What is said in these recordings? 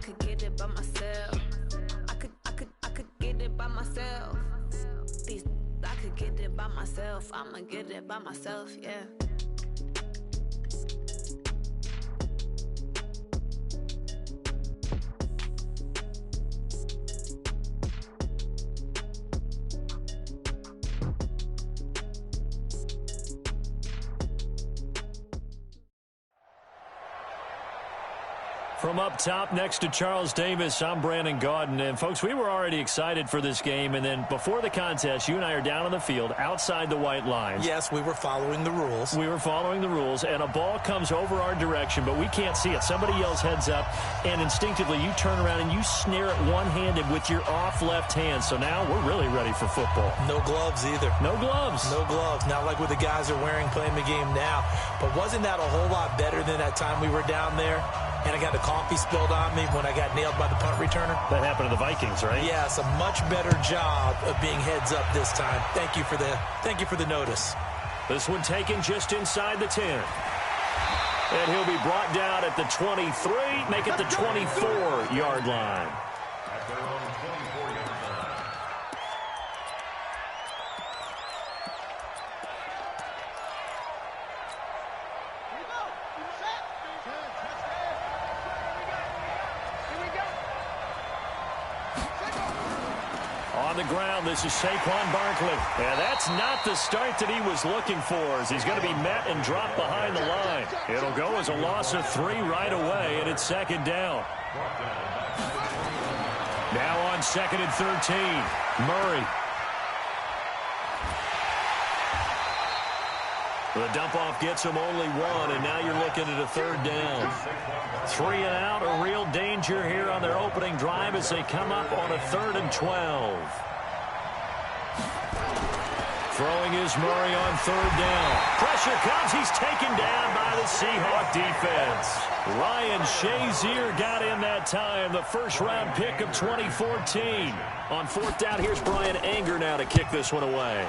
could get it by myself. I could get it by myself. These I could get it by myself. I'ma get it by myself, yeah. From up top next to Charles Davis, I'm Brandon Gaudin. And, folks, we were already excited for this game. And then before the contest, you and I are down on the field outside the white lines. Yes, we were following the rules. We were following the rules, and a ball comes over our direction, but we can't see it. Somebody yells heads up, and instinctively you turn around and you snare it one-handed with your off left hand. So now we're really ready for football. No gloves either. No gloves. No gloves. Not like what the guys are wearing playing the game now. But wasn't that a whole lot better than that time we were down there? And I got the coffee spilled on me when I got nailed by the punt returner. That happened to the Vikings, right? Yes, a much better job of being heads up this time. Thank you for the notice. This one taken just inside the 10. And he'll be brought down at the 23, make it the 24-yard line. On the ground, this is Saquon Barkley. And that's not the start that he was looking for, as he's going to be met and dropped behind the line. It'll go as a loss of 3 right away, and it's second down. Now on 2nd and 13, Murray. The dump-off gets him only 1, and now you're looking at a 3rd down. 3 and out, a real danger here on their opening drive as they come up on a 3rd and 12. Throwing is Murray on 3rd down. Pressure comes. He's taken down by the Seahawk defense. Ryan Shazier got in that time, the first-round pick of 2014. On 4th down, here's Brian Anger now to kick this one away.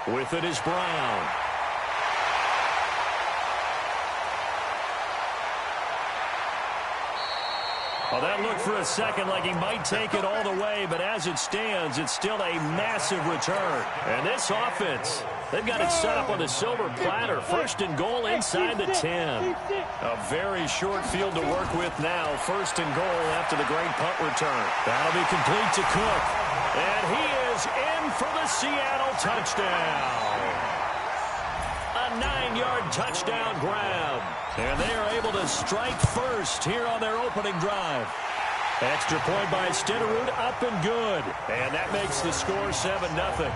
With it is Brown. Well, that looked for a second like he might take it all the way, but as it stands, it's still a massive return. And this offense, they've got it set up on the silver platter. 1st and goal inside the 10. A very short field to work with now. 1st and goal after the great punt return. That'll be complete to Cook. And he is in for the Seattle touchdown. A 9-yard touchdown grab. And they are able to strike first here on their opening drive. Extra point by Stenerud, up and good. And that makes the score 7-0.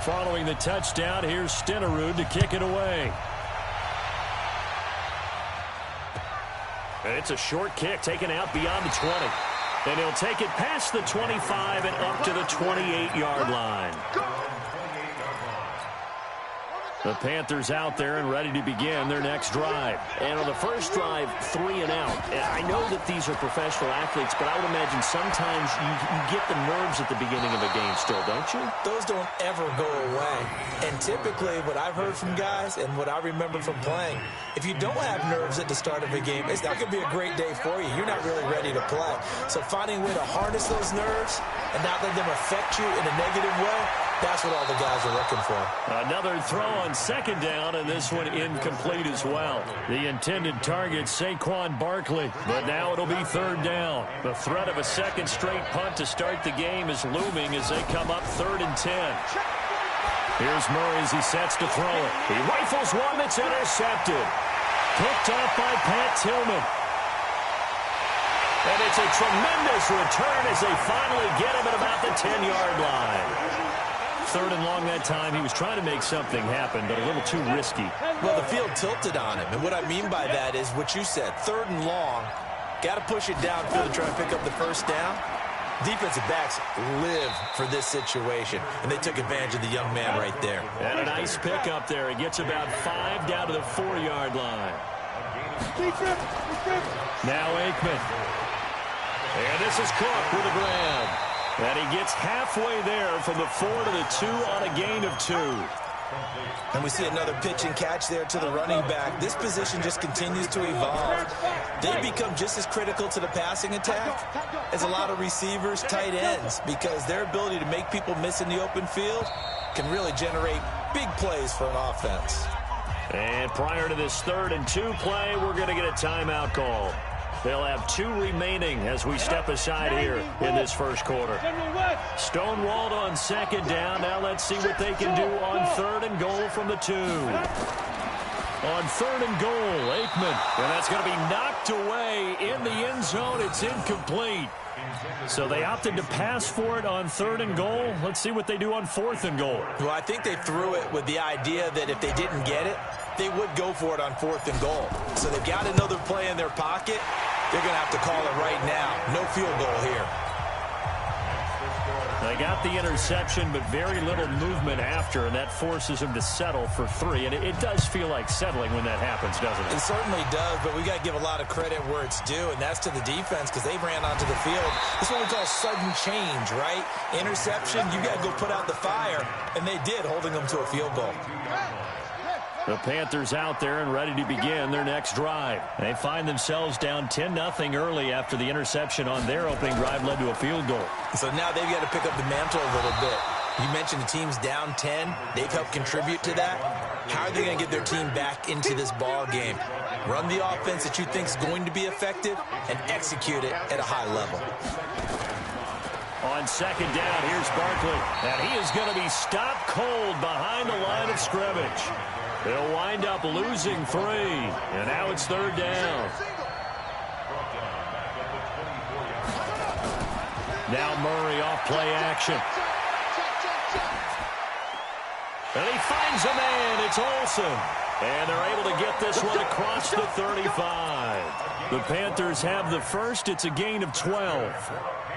Following the touchdown, here's Stenerud to kick it away. And it's a short kick taken out beyond the 20. And he'll take it past the 25 and up to the 28-yard line. The Panthers out there and ready to begin their next drive. And on the first drive, 3 and out. And I know that these are professional athletes, but I would imagine sometimes you get the nerves at the beginning of a game still, don't you? Those don't ever go away. And typically what I've heard from guys and what I remember from playing, if you don't have nerves at the start of a game, it's not going to be a great day for you. You're not really ready to play. So finding a way to harness those nerves and not let them affect you in a negative way, that's what all the guys are looking for. Another throw on 2nd down, and this one incomplete as well. The intended target, Saquon Barkley, but now it'll be 3rd down. The threat of a 2nd straight punt to start the game is looming as they come up 3rd and 10. Here's Murray as he sets to throw it. He rifles one that's intercepted. Picked off by Pat Tillman. And it's a tremendous return as they finally get him at about the 10-yard line. 3rd and long that time. He was trying to make something happen, but a little too risky. Well, the field tilted on him. And what I mean by that is what you said. 3rd and long. Got to push it downfield to try and pick up the 1st down. Defensive backs live for this situation, and they took advantage of the young man right there. And a nice pick up there. He gets about 5 down to the 4-yard line. Now Aikman. And this is Cook with a grab. And he gets halfway there from the 4 to the 2 on a gain of 2. And we see another pitch and catch there to the running back. This position just continues to evolve. They become just as critical to the passing attack as a lot of receivers, tight ends, because their ability to make people miss in the open field can really generate big plays for an offense. And prior to this 3rd and 2 play, we're going to get a timeout call. They'll have 2 remaining as we step aside here in this first quarter. Stonewalled on 2nd down. Now let's see what they can do on 3rd and goal from the 2. On 3rd and goal, Aikman. And that's going to be knocked away in the end zone. It's incomplete. So they opted to pass for it on 3rd and goal. Let's see what they do on 4th and goal. Well, I think they threw it with the idea that if they didn't get it, they would go for it on 4th and goal. So they've got another play in their pocket. They're going to have to call it right now. No field goal here. They got the interception, but very little movement after, and that forces them to settle for 3. And it does feel like settling when that happens, doesn't it? It certainly does, but we got to give a lot of credit where it's due, and that's to the defense because they ran onto the field. This is what we call sudden change, right? Interception, you got to go put out the fire, and they did, holding them to a field goal. The Panthers out there and ready to begin their next drive. They find themselves down 10-0 early after the interception on their opening drive led to a field goal. So now they've got to pick up the mantle a little bit. You mentioned the team's down 10. They've helped contribute to that. How are they going to get their team back into this ball game? Run the offense that you think is going to be effective and execute it at a high level. On 2nd down, here's Barkley. And he is going to be stopped cold behind the line of scrimmage. They'll wind up losing 3. And now it's 3rd down. Now Murray off play action. And he finds a man. It's Olsen. And they're able to get this one across the 35. The Panthers have the first. It's a gain of 12.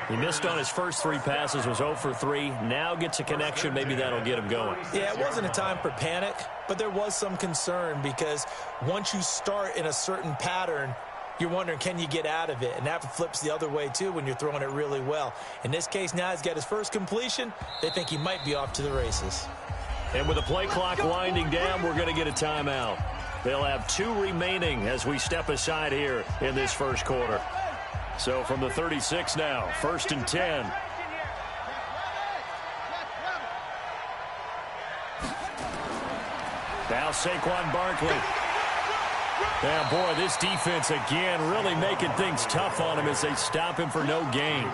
He missed on his first 3 passes, was 0 for 3. Now gets a connection. Maybe that'll get him going. Yeah, it wasn't a time for panic, but there was some concern because once you start in a certain pattern, you're wondering, can you get out of it? And that flips the other way, too, when you're throwing it really well. In this case, now he's got his first completion. They think he might be off to the races. And with the play clock winding down, we're going to get a timeout. They'll have 2 remaining as we step aside here in this first quarter. So from the 36 now, 1st and 10. Now Saquon Barkley. Yeah, boy, this defense again really making things tough on him as they stop him for no gain.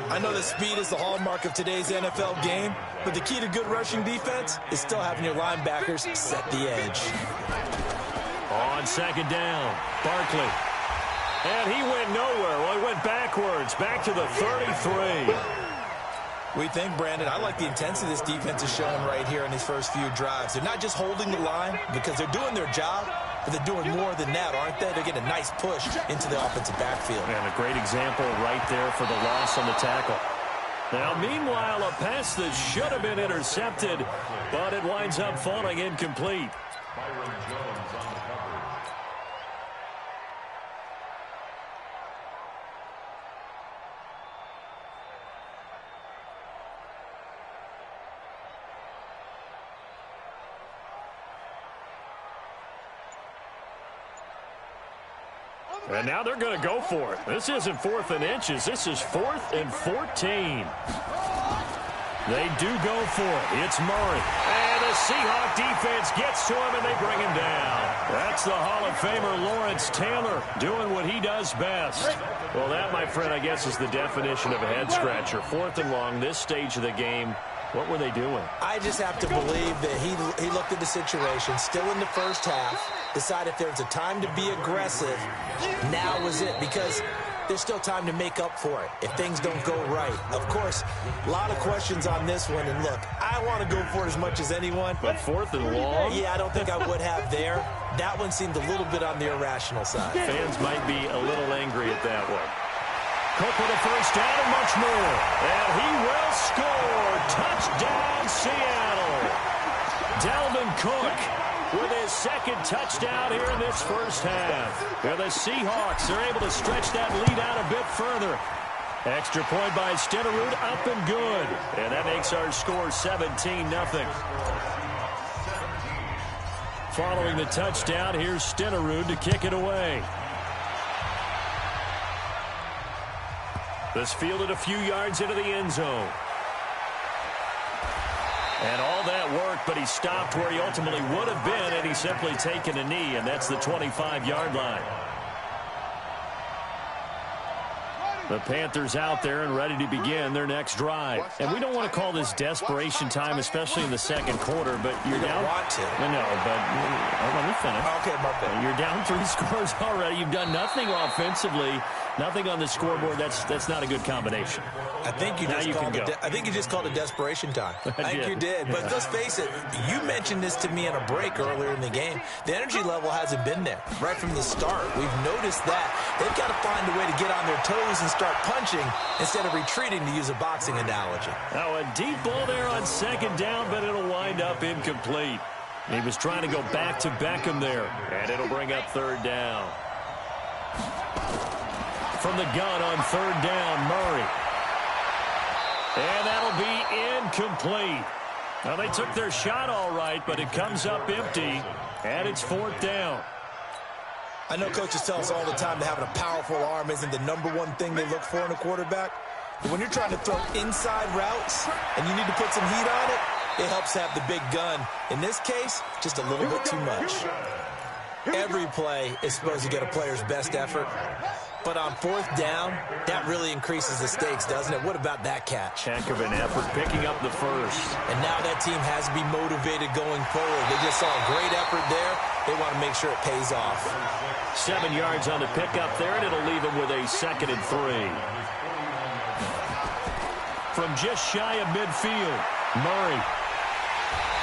I know that speed is the hallmark of today's NFL game, but the key to good rushing defense is still having your linebackers set the edge. On 2nd down, Barkley. And he went nowhere. Well, he went backwards, back to the 33. We think, Brandon, I like the intensity this defense is showing right here in these first few drives. They're not just holding the line because they're doing their job, but they're doing more than that, aren't they? They're getting a nice push into the offensive backfield. And a great example right there for the loss on the tackle. Now, meanwhile, a pass that should have been intercepted, but it winds up falling incomplete. And now they're going to go for it. This isn't 4th and inches. This is 4th and 14. They do go for it. It's Murray. And the Seahawk defense gets to him, and they bring him down. That's the Hall of Famer Lawrence Taylor doing what he does best. Well, that, my friend, I guess is the definition of a head-scratcher. 4th and long, this stage of the game. What were they doing? I just have to believe that he looked at the situation, still in the first half, decided if there was a time to be aggressive, now was it, because there's still time to make up for it if things don't go right. Of course, a lot of questions on this one, and look, I want to go for it as much as anyone. But 4th and long? Yeah, I don't think I would have there. That one seemed a little bit on the irrational side. Fans might be a little angry at that one. Cook with a first down and much more. And he will score. Touchdown, Seattle. Dalvin Cook with his 2nd touchdown here in this first half. And the Seahawks are able to stretch that lead out a bit further. Extra point by Stenerud, up and good. And that makes our score 17-0. Following the touchdown, here's Stenerud to kick it away. This fielded a few yards into the end zone. And all that worked, but he stopped where he ultimately would have been, and he's simply taken a knee, and that's the 25-yard line. The Panthers out there and ready to begin their next drive. And we don't want to call this desperation time, especially in the second quarter, but you're down. Want to. No, but let me finish. Okay, my bad. You're down 3 scores already. You've done nothing offensively, nothing on the scoreboard. That's not a good combination. I think you just called it desperation time. I think you did. But let's face it, you mentioned this to me in a break earlier in the game. The energy level hasn't been there right from the start. We've noticed that. They've got to find a way to get on their toes and start punching instead of retreating, to use a boxing analogy. Now a deep ball there on second down, but it'll wind up incomplete. He was trying to go back to Beckham there, and it'll bring up third down. From the gun on third down, Murray. And that'll be incomplete. Now, they took their shot all right, but it comes up empty, and it's fourth down. I know coaches tell us all the time that having a powerful arm isn't the #1 thing they look for in a quarterback. But when you're trying to throw inside routes and you need to put some heat on it, it helps have the big gun. In this case, just a little bit too much. Every play is supposed to get a player's best effort. But on fourth down, that really increases the stakes, doesn't it? What about that catch? Heck of an effort, picking up the first. And now that team has to be motivated going forward. They just saw a great effort there. They want to make sure it pays off. 7 yards on the pickup there, and it'll leave them with a 2nd and 3. From just shy of midfield, Murray.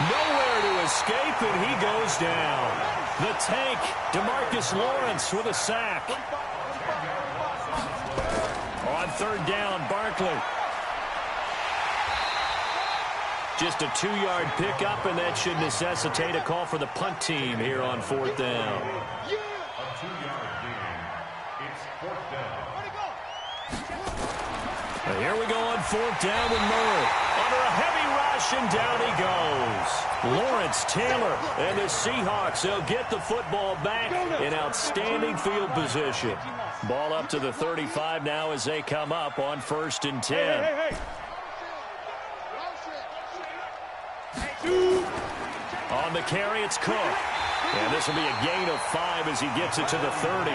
Nowhere to escape, and he goes down. The tank, DeMarcus Lawrence with a sack. On third down, Barkley. Just a 2-yard pickup, and that should necessitate a call for the punt team here on fourth down. And here we go on fourth down with Murray. Under a heavy rush, and down he goes. Lawrence, Taylor, and the Seahawks, they'll get the football back in outstanding field position. Ball up to the 35 now as they come up on 1st and 10. On the carry, it's Cook. And this will be a gain of 5 as he gets it to the 30.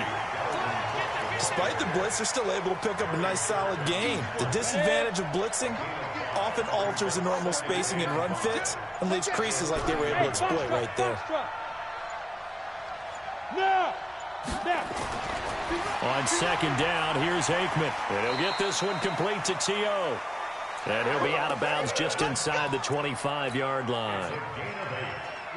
Despite the blitz, they're still able to pick up a nice, solid gain. The disadvantage of blitzing often alters the normal spacing and run fits and leaves creases like they were able to exploit right there. On second down, here's Aikman. And he'll get this one complete to T.O. And he'll be out of bounds just inside the 25-yard line.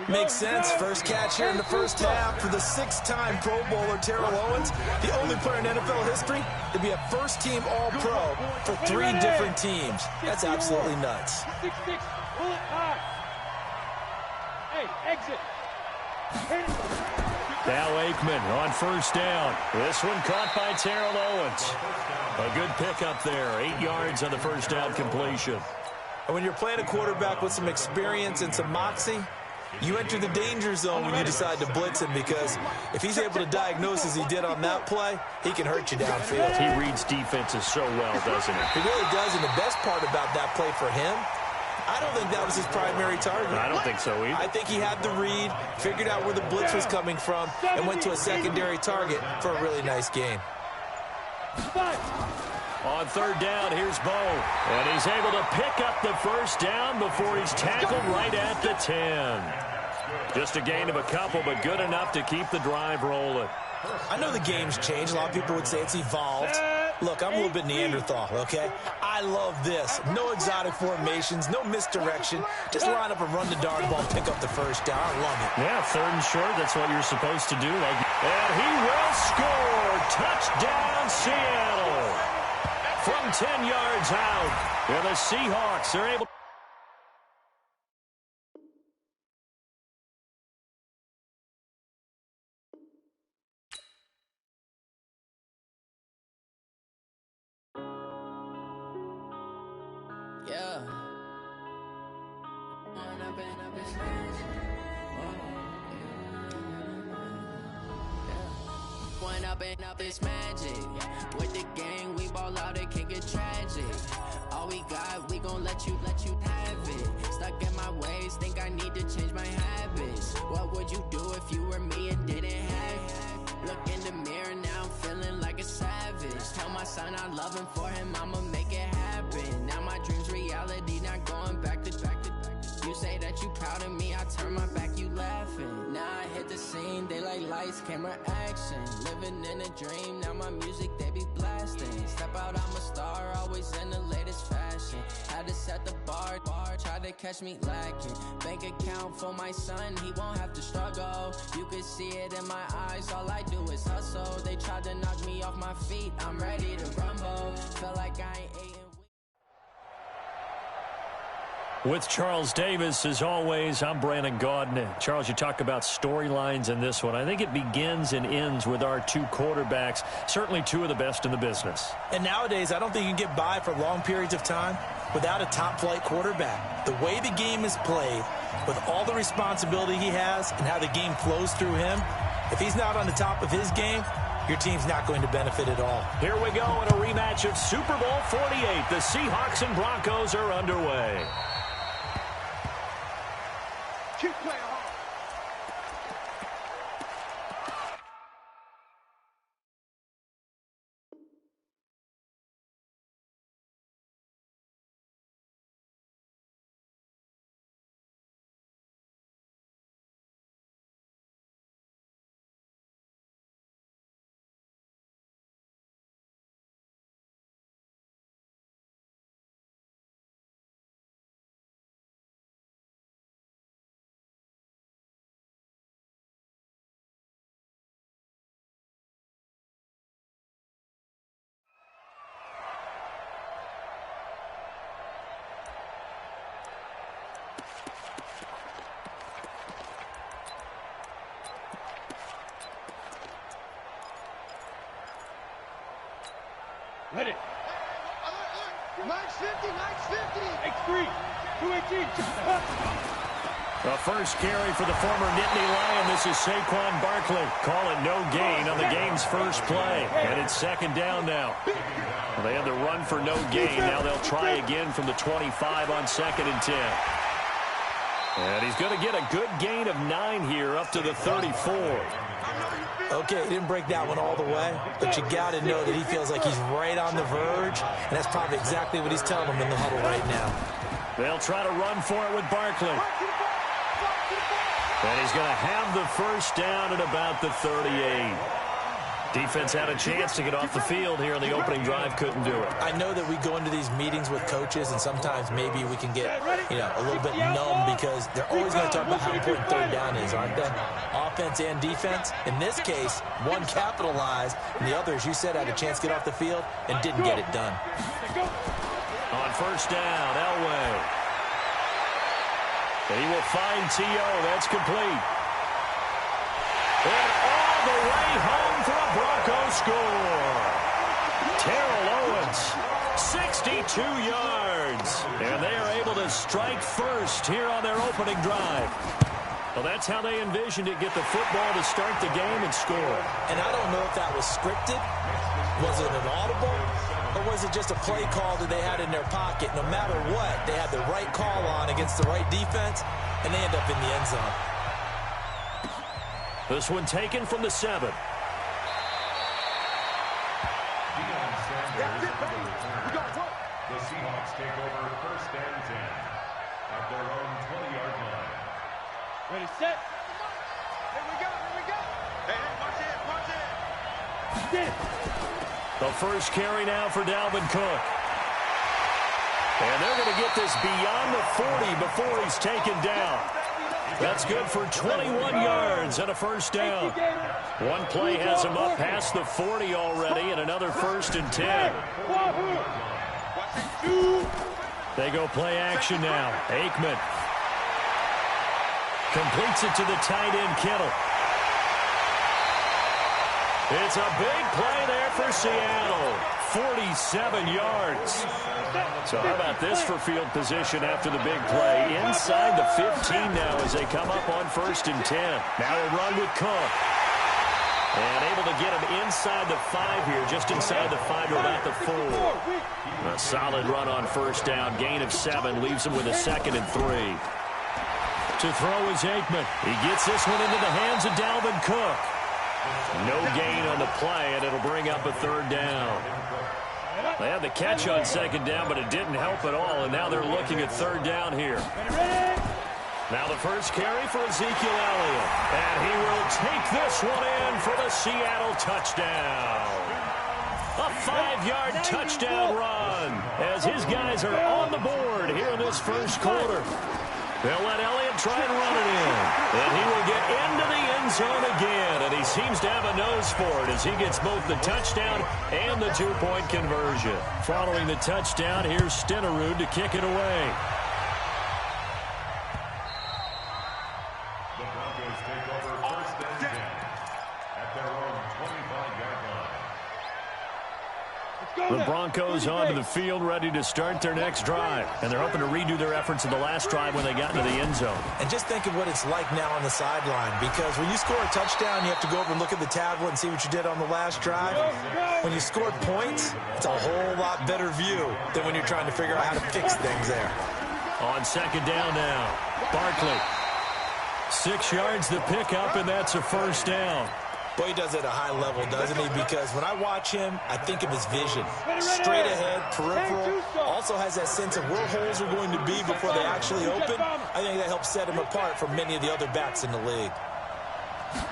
Makes sense. First catch here in the first half for the 6-time Pro Bowler Terrell Owens, the only player in NFL history to be a first-team All-Pro for 3 different teams. That's absolutely nuts. Now Aikman on first down. This one caught by Terrell Owens. A good pickup there. 8 yards on the first down completion. And when you're playing a quarterback with some experience and some moxie, you enter the danger zone when you decide to blitz him, because if he's able to diagnose as he did on that play, he can hurt you downfield. He reads defenses so well, doesn't he? He really does, and the best part about that play for him, I don't think that was his primary target. I don't think so either. I think he had the read, figured out where the blitz was coming from, and went to a secondary target for a really nice gain. On third down, here's Bo. And he's able to pick up the first down before he's tackled right at the 10. Just a gain of a couple, but good enough to keep the drive rolling. I know the game's changed. A lot of people would say it's evolved. Look, I'm a little bit Neanderthal, okay? I love this. No exotic formations, no misdirection. Just line up and run the darn ball, pick up the first down. I love it. Yeah, third and short, that's what you're supposed to do. And he will score. Touchdown, Seattle. From 10 yards out, and the Seahawks are able Yeah. One up and up is magic. With the gang, we ball out, it can get tragic. All we got, we gon' let you have it. Stuck in my ways, think I need to change my habits. What would you do if you were me and didn't have it? Look in the mirror, now I'm feeling like a savage. Tell my son I love him, for him I'ma make it happen. Now my dream's reality, not going back to. You say that you proud of me, I turn my back, you laughing. Now I hit the scene, they like lights, camera, action. Living in a dream, now my music, they be blasting. Step out, I'm a star, always in the latest fashion. Had to set the bar, try to catch me lacking. Bank account for my son, he won't have to struggle. You can see it in my eyes, all I do is hustle. They tried to knock me off my feet, I'm ready to rumble. Feel like I ain't eating. With Charles Davis, as always, I'm Brandon Gaudin. Charles, you talk about storylines in this one. I think it begins and ends with our two quarterbacks, certainly two of the best in the business. And nowadays, I don't think you can get by for long periods of time without a top-flight quarterback. The way the game is played, with all the responsibility he has and how the game flows through him, if he's not on the top of his game, your team's not going to benefit at all. Here we go in a rematch of Super Bowl 48. The Seahawks and Broncos are underway. Keep playing hard. Ready. Max 50, Max 50. X3, 218. The first carry for the former Nittany Lion. This is Saquon Barkley. Call it no gain on the game's first play. And it's second down now. Well, they had the run for no gain. Now they'll try again from the 25 on 2nd and 10. And he's going to get a good gain of 9 here up to the 34. Okay, he didn't break that one all the way, but you got to know that he feels like he's right on the verge, and that's probably exactly what he's telling them in the huddle right now. They'll try to run for it with Barkley. And he's going to have the first down at about the 38. Defense had a chance to get off the field here in the opening drive, couldn't do it. I know that we go into these meetings with coaches, and sometimes maybe we can get, a little bit numb because they're always going to talk about how important third down is, aren't they? Offense and defense. In this case, one capitalized, and the other, as you said, had a chance to get off the field and didn't get it done. On first down, Elway. He will find T.O. That's complete. And all the way home for a Bronco score. Terrell Owens, 62 yards. And they are able to strike first here on their opening drive. Well, that's how they envisioned it, get the football to start the game and score. And I don't know if that was scripted. Was it an audible? Or was it just a play call that they had in their pocket? No matter what, they had the right call on against the right defense, and they end up in the end zone. This one taken from the 7. That's it, baby. We got to work. The Seahawks take over 1st and 10 at their own 20-yard line. Ready, set. Here we go, here we go. Hey, watch it, watch it. Get it. The first carry now for Dalvin Cook. And they're going to get this beyond the 40 before he's taken down. That's good for 21 yards and a first down. One play has him up past the 40 already, and another 1st and 10. They go play action now. Aikman completes it to the tight end, Kittle. It's a big play there for Seattle. 47 yards. So how about this for field position after the big play? Inside the 15 now as they come up on 1st and 10. Now a run with Cook. And able to get him inside the 5 here, just inside the 5 to about the 4. A solid run on 1st down. Gain of 7 leaves him with a 2nd and 3. To throw is Aikman. He gets this one into the hands of Dalvin Cook. No gain on the play, and it'll bring up a 3rd down. They had the catch on 2nd down, but it didn't help at all, and now they're looking at 3rd down here. Now the first carry for Ezekiel Elliott, and he will take this one in for the Seattle touchdown. A 5-yard touchdown run as his guys are on the board here in this first quarter. They'll let Elliott try and run it in. And he will get into the end zone again. And he seems to have a nose for it as he gets both the touchdown and the 2-point conversion. Following the touchdown, here's Stenerud to kick it away. The Broncos take over 1st and 10 at their own 25-yard line. The Broncos onto the field, ready to start their next drive. And they're hoping to redo their efforts in the last drive when they got into the end zone. And just think of what it's like now on the sideline, because when you score a touchdown, you have to go over and look at the tablet and see what you did on the last drive. When you scored points, it's a whole lot better view than when you're trying to figure out how to fix things there. On 2nd down now, Barkley. 6 yards the pickup, and that's a 1st down. Boy, he does it at a high level, doesn't he? Because when I watch him, I think of his vision. Straight ahead, peripheral. Also has that sense of where holes are going to be before they actually open. I think that helps set him apart from many of the other backs in the league.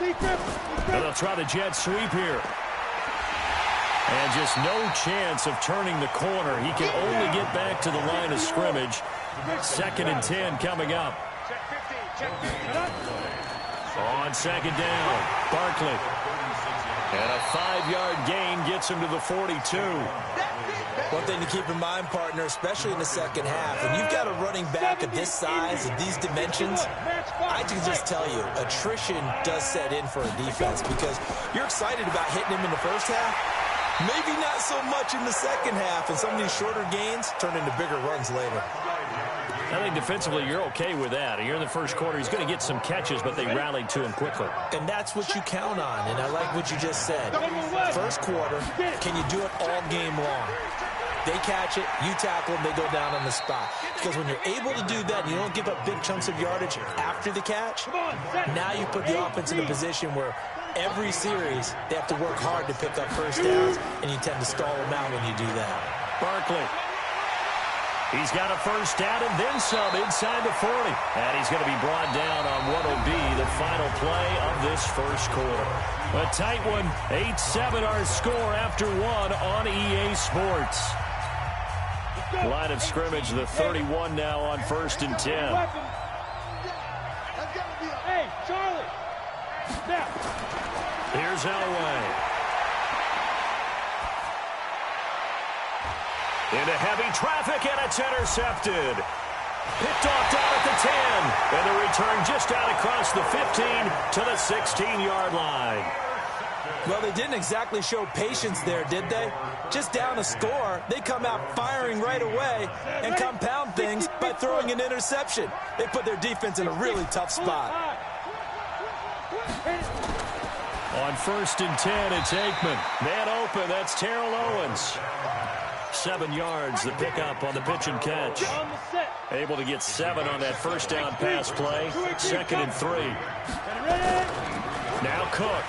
And they'll try the jet sweep here. And just no chance of turning the corner. He can only get back to the line of scrimmage. 2nd and 10 coming up. On 2nd down, Barkley. And a 5-yard gain gets him to the 42. One thing to keep in mind, partner, especially in the second half, when you've got a running back of this size and these dimensions, I can just tell you, attrition does set in for a defense because you're excited about hitting him in the first half. Maybe not so much in the second half, and some of these shorter gains turn into bigger runs later. I think defensively you're okay with that. Here in the first quarter, he's going to get some catches, but they rallied to him quickly. And that's what you count on, and I like what you just said. First quarter, can you do it all game long? They catch it, you tackle them, they go down on the spot. Because when you're able to do that and you don't give up big chunks of yardage after the catch, now you put the offense in a position where every series they have to work hard to pick up first downs, and you tend to stall them out when you do that. Barkley. He's got a first down and then some inside the 40. And he's going to be brought down on what will be the final play of this first quarter. A tight one, 8-7 our score after 1 on EA Sports. Line of scrimmage, the 31 now on 1st and 10. Hey, Charlie. Now. Here's Elway. Into heavy traffic, and it's intercepted. Picked off down at the 10. And the return just out across the 15 to the 16-yard line. Well, they didn't exactly show patience there, did they? Just down a score, they come out firing right away and compound things by throwing an interception. They put their defense in a really tough spot. On 1st and 10, it's Aikman. Man open, that's Terrell Owens. 7 yards, the pickup on the pitch and catch. Able to get 7 on that first down pass play. 2nd and 3. Now Cook.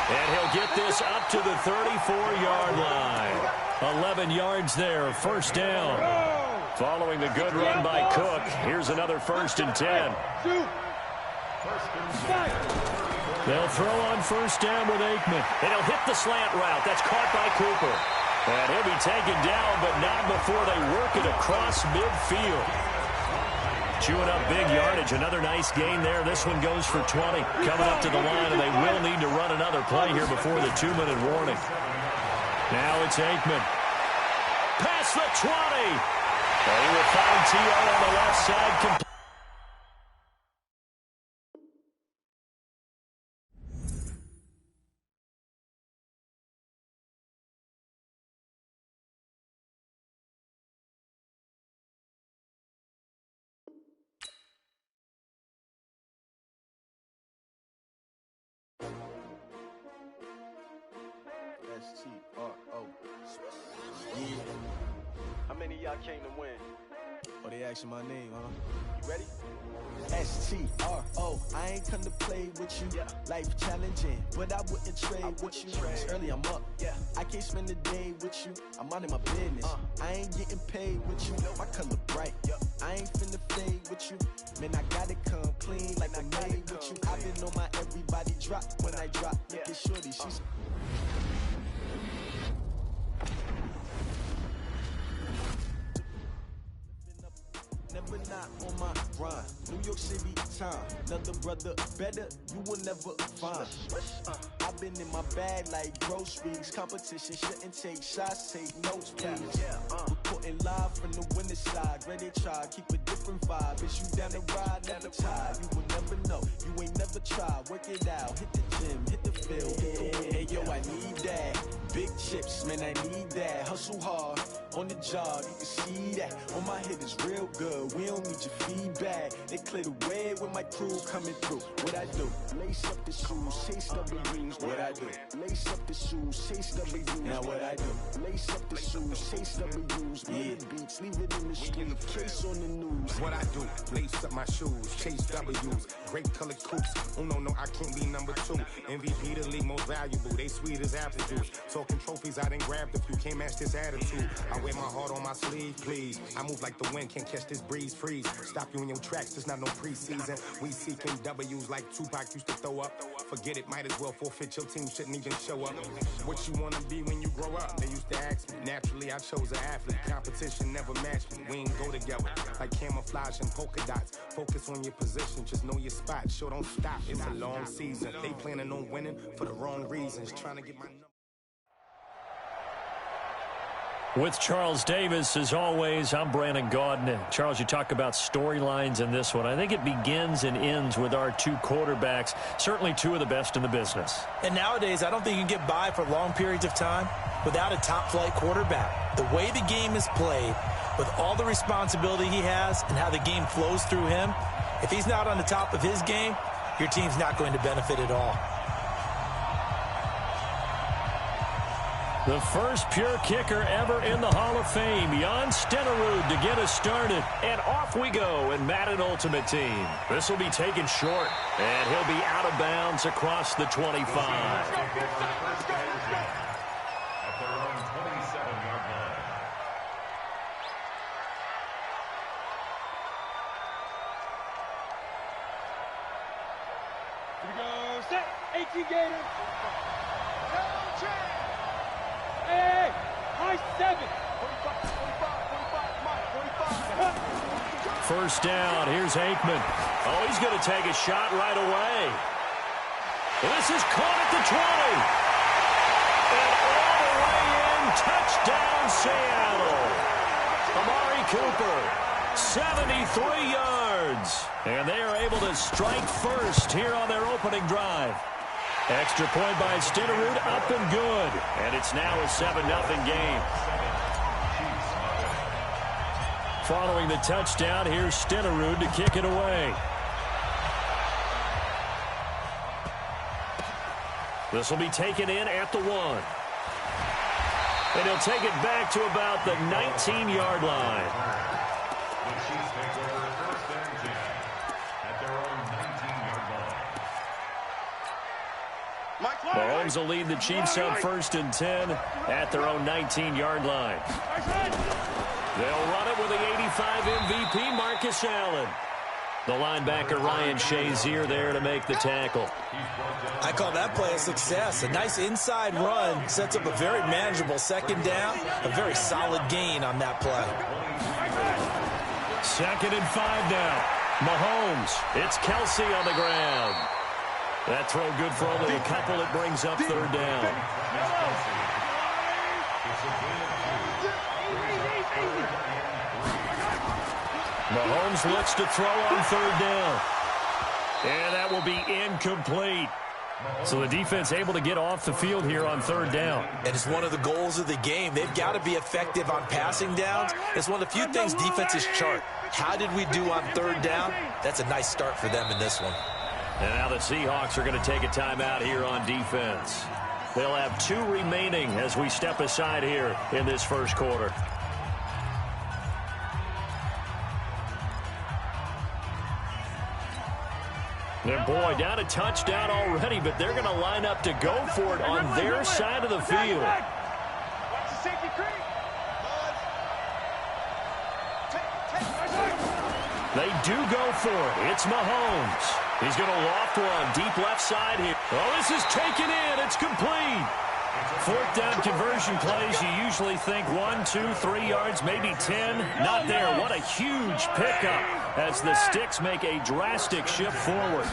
And he'll get this up to the 34-yard line. 11 yards there, first down. Following the good run by Cook, here's another 1st and 10. They'll throw on first down with Aikman. And he'll hit the slant route. That's caught by Cooper. And he'll be taken down, but not before they work it across midfield. Chewing up big yardage. Another nice gain there. This one goes for 20. Coming up to the line, and they will need to run another play here before the 2-minute warning. Now it's Aikman. Past the 20. Well, he will find T.O. on the left side. many of y'all came to win? Oh, they asking my name, huh? You ready? STRO, I ain't come to play with you. Yeah. Life challenging, but I wouldn't trade with you. It's early, I'm up. Yeah. I can't spend the day with you. I'm minding my business. I ain't getting paid with you. My color bright. I ain't finna fade with you. Man, I gotta come clean like I'm made with you. I've been on my everybody drop when I drop. Look at shorty, she's... Never not on my grind. New York City time. Another brother better, you will never find. I've been in my bag like groceries. Competition shouldn't take shots, take notes, please. Reporting live from the winning side. Ready to try, keep a different vibe. Is you down the ride, never tired. You will never know, you ain't never tried. Work it out, hit the gym, hit the field. Hey yo, I need that. Big chips, man, I need that. Hustle hard, on the job, you can see that. On my head is real good, we don't need your feedback. They clear the way with my crew coming through. What I do? Lace up the shoes, chase W's. What I do? Lace up the shoes, chase W's. Now what I do? Lace up the shoes, chase W's. Yeah, beats, leave it in the street, case on the news. What I do? Lace up my shoes, chase W's. Great colored coops. Oh no, I can't be number 2. MVP the league most valuable. They sweet as apple juice. Talking trophies, I done grabbed a few. Can't match this attitude. I wear my heart on my sleeve, please. I move like the wind, can't catch this breeze. Freeze. Stop you in your tracks. There's not no preseason. We seeking W's like Tupac used to throw up. Forget it, might as well forfeit. Your team shouldn't even show up. What you wanna be when you grow up? They used to ask me. Naturally, I chose an athlete. Competition never matched me. We ain't go together like camouflage and polka dots. Focus on your position, just know your spot. Sure, don't stop. It's a long season. They planning on winning for the wrong reasons. Trying to get my number. With Charles Davis, as always, I'm Brandon Gaudin. Charles, you talk about storylines in this one. I think it begins and ends with our two quarterbacks, certainly two of the best in the business. And nowadays, I don't think you can get by for long periods of time without a top-flight quarterback. The way the game is played, with all the responsibility he has and how the game flows through him, if he's not on the top of his game, your team's not going to benefit at all. The first pure kicker ever in the Hall of Fame, Jan Stenerud, to get us started. And off we go in Madden Ultimate Team. This will be taken short, and he'll be out of bounds across the 25. At their own 27-yard line. Here we go, set, 18 Gators. Hey, high 7. 45, First down, here's Aikman. Oh, he's going to take a shot right away. This is caught at the 20. And all the way in, touchdown Seattle. Amari Cooper, 73 yards. And they are able to strike first here on their opening drive. Extra point by Stenerud, up and good. And it's now a 7-0 game. Following the touchdown, here's Stenerud to kick it away. This will be taken in at the 1. And he'll take it back to about the 19-yard line. The Chiefs take over first and 10 at their own 19-yard line. Mahomes will lead the Chiefs up first and 10 at their own 19-yard line. They'll run it with the 85 MVP, Marcus Allen. The linebacker, Ryan Shazier, there to make the tackle. I call that play a success. A nice inside run sets up a very manageable second down. A very solid gain on that play. 2nd and 5 now. Mahomes, it's Kelsey on the ground. That throw good for only a couple. It brings up 3rd down. Mahomes looks to throw on 3rd down. And that will be incomplete. So the defense able to get off the field here on 3rd down. And it's one of the goals of the game. They've got to be effective on passing downs. It's one of the few things defenses chart. How did we do on 3rd down? That's a nice start for them in this one. And now the Seahawks are going to take a timeout here on defense. They'll have 2 remaining as we step aside here in this first quarter. And boy, down a touchdown already, but they're going to line up to go for it on their side of the field. Watch the safety creep. They do go for it. It's Mahomes. He's going to loft one deep left side here. Oh, this is taken in. It's complete. Fourth down conversion plays, you usually think 1, 2, 3 yards, maybe 10. Not there. What a huge pickup as the Sticks make a drastic shift forward.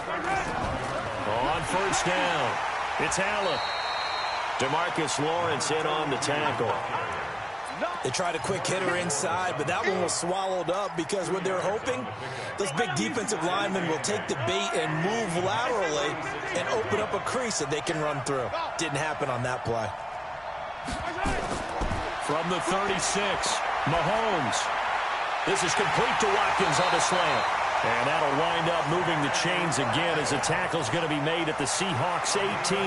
On first down, it's Allen. DeMarcus Lawrence in on the tackle. They tried a quick hitter inside, but that one was swallowed up because what they're hoping, those big defensive linemen will take the bait and move laterally and open up a crease that they can run through. Didn't happen on that play. From the 36, Mahomes. This is complete to Watkins on the slant. And that'll wind up moving the chains again as the tackle's going to be made at the Seahawks 18.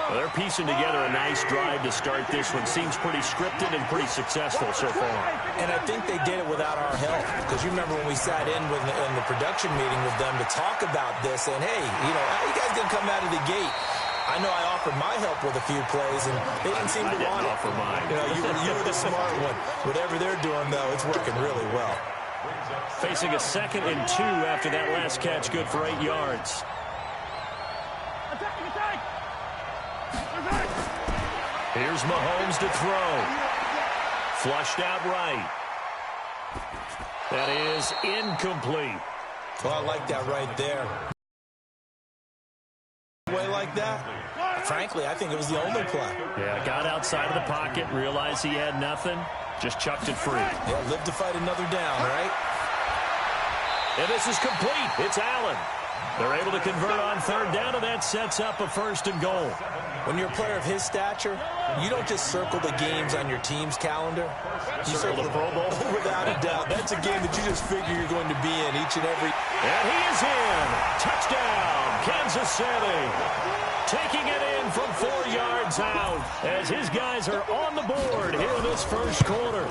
Well, they're piecing together a nice drive to start this one. Seems pretty scripted and pretty successful so far. And I think they did it without our help. Because you remember when we sat in the production meeting with them to talk about this, and hey, you know, how you guys going to come out of the gate? I know I offered my help with a few plays, and they didn't seem to want it. Offer mine. You know, you were the smart one. Whatever they're doing, though, it's working really well. Facing a 2nd and 2 after that last catch, good for 8 yards. Here's Mahomes to throw. Flushed out right. That is incomplete. Well, I like that right there. Way like that? Frankly, I think it was the only play. Yeah, got outside of the pocket, realized he had nothing, just chucked it free. Yeah, live to fight another down, right? And this is complete. It's Allen. They're able to convert on third down, and that sets up a 1st and goal. When you're a player of his stature, you don't just circle the games on your team's calendar. You circle the Pro Bowl. Without a doubt. That's a game that you just figure you're going to be in each and every. And he is in. Touchdown, Kansas City. Taking it in from 4 yards out as his guys are on the board here in this first quarter.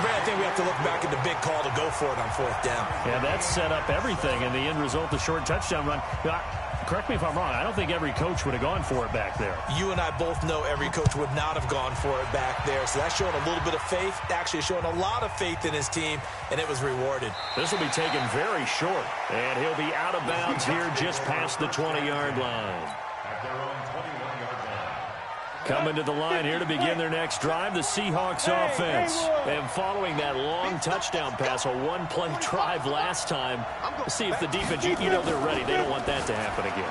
Brad, I think we have to look back at the big call to go for it on 4th down. Yeah, that set up everything, and the end result, the short touchdown run. Correct me if I'm wrong. I don't think every coach would have gone for it back there. You and I both know every coach would not have gone for it back there. So that's showing a little bit of faith, actually showing a lot of faith in his team, and it was rewarded. This will be taken very short, and he'll be out of bounds here just past the 20-yard line. At their own 21-yard line. Coming to the line here to begin their next drive, the Seahawks offense. And following that long touchdown pass, a one-play drive last time, see if the defense, you know they're ready. They don't want that to happen again.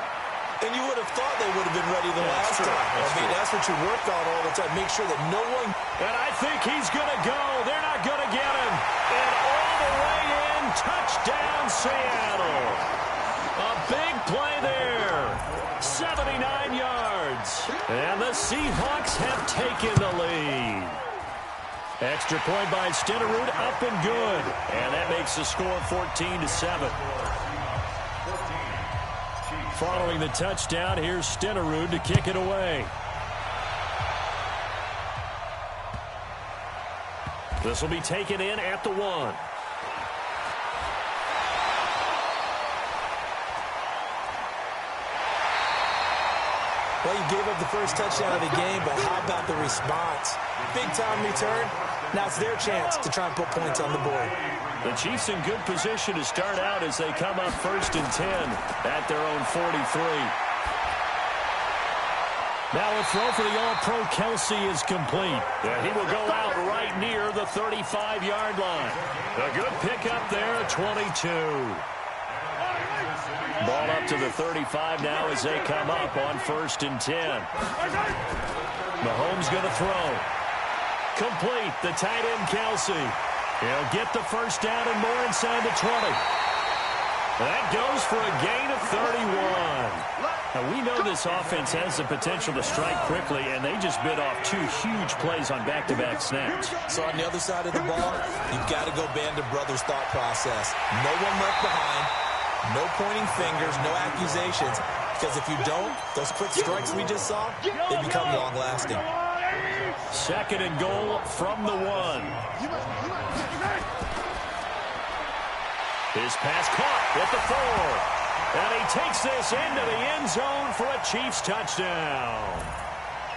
And you would have thought they would have been ready the last time. That's what you work on all the time. Make sure that no one. And I think he's going to go. They're not going to get him. And all the way in, touchdown Seattle. A big play there. 79 yards. And the Seahawks have taken the lead. Extra point by Stenerud, up and good. And that makes the score 14-7. Following the touchdown, here's Stenerud to kick it away. This will be taken in at the 1. Well, you gave up the first touchdown of the game, but how about the response? Big-time return. Now it's their chance to try and put points on the board. The Chiefs in good position to start out as they come up 1st and 10 at their own 43. Now a throw for the All-Pro Kelsey is complete. And he will go out right near the 35-yard line. A good pickup there at 22. Ball up to the 35 now as they come up on 1st and 10. Mahomes going to throw. Complete, the tight end Kelsey. He'll get the first down and more inside the 20. That goes for a gain of 31. Now, we know this offense has the potential to strike quickly, and they just bit off 2 huge plays on back-to-back snaps. So on the other side of the ball, you've got to go Band of Brothers thought process. No one left behind. No pointing fingers, no accusations, because if you don't, those quick strikes we just saw, they become long-lasting. 2nd and goal from the 1. His pass caught at the 4. And he takes this into the end zone for a Chiefs touchdown.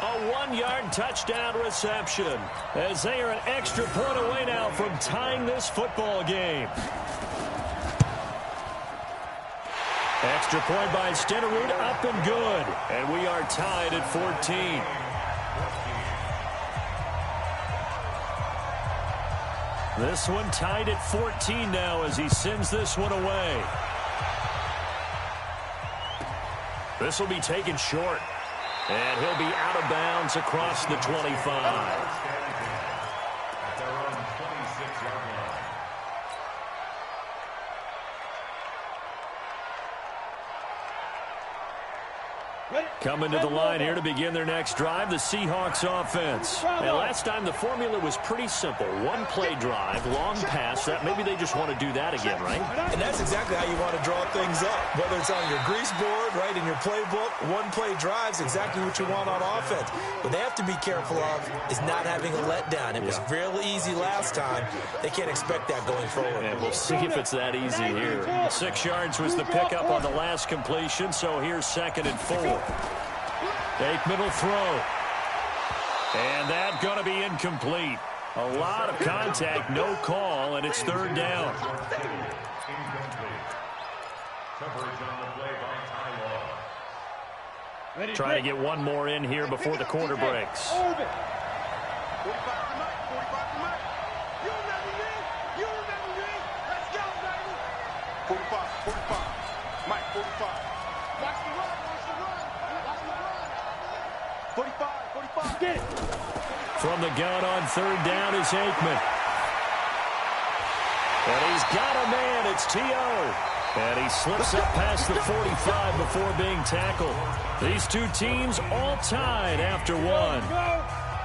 A 1-yard touchdown reception as they are an extra point away now from tying this football game. Extra point by Stenerud, up and good. And we are tied at 14. This one tied at 14 now as he sends this one away. This will be taken short. And he'll be out of bounds across the 25. At their own 26-yard line. Coming to the line here to begin their next drive, the Seahawks offense. And last time the formula was pretty simple. One play drive, long pass. That maybe they just want to do that again, right? And that's exactly how you want to draw things up. Whether it's on your grease board, right, in your playbook, one play drive's exactly what you want on offense. What they have to be careful of is not having a letdown. It was real easy last time. They can't expect that going forward. And we'll see if it's that easy here. 6 yards was the pickup on the last completion, so here's 2nd and 4. Aikman will throw. And that's going to be incomplete. A lot of contact, no call, and it's 3rd down. Coverage on the play by Ty Law. Trying to get one more in here before the quarter breaks. 45 to Mike, 45 to Mike. You remember me? You remember me? Let's go, baby. 45. Mike, 45. Watch the run, watch the run. Watch the run. 45. Get it. From the gun on 3rd down is Aikman. And he's got a man. It's T.O. And he slips up past the 45 before being tackled. These two teams all tied after one.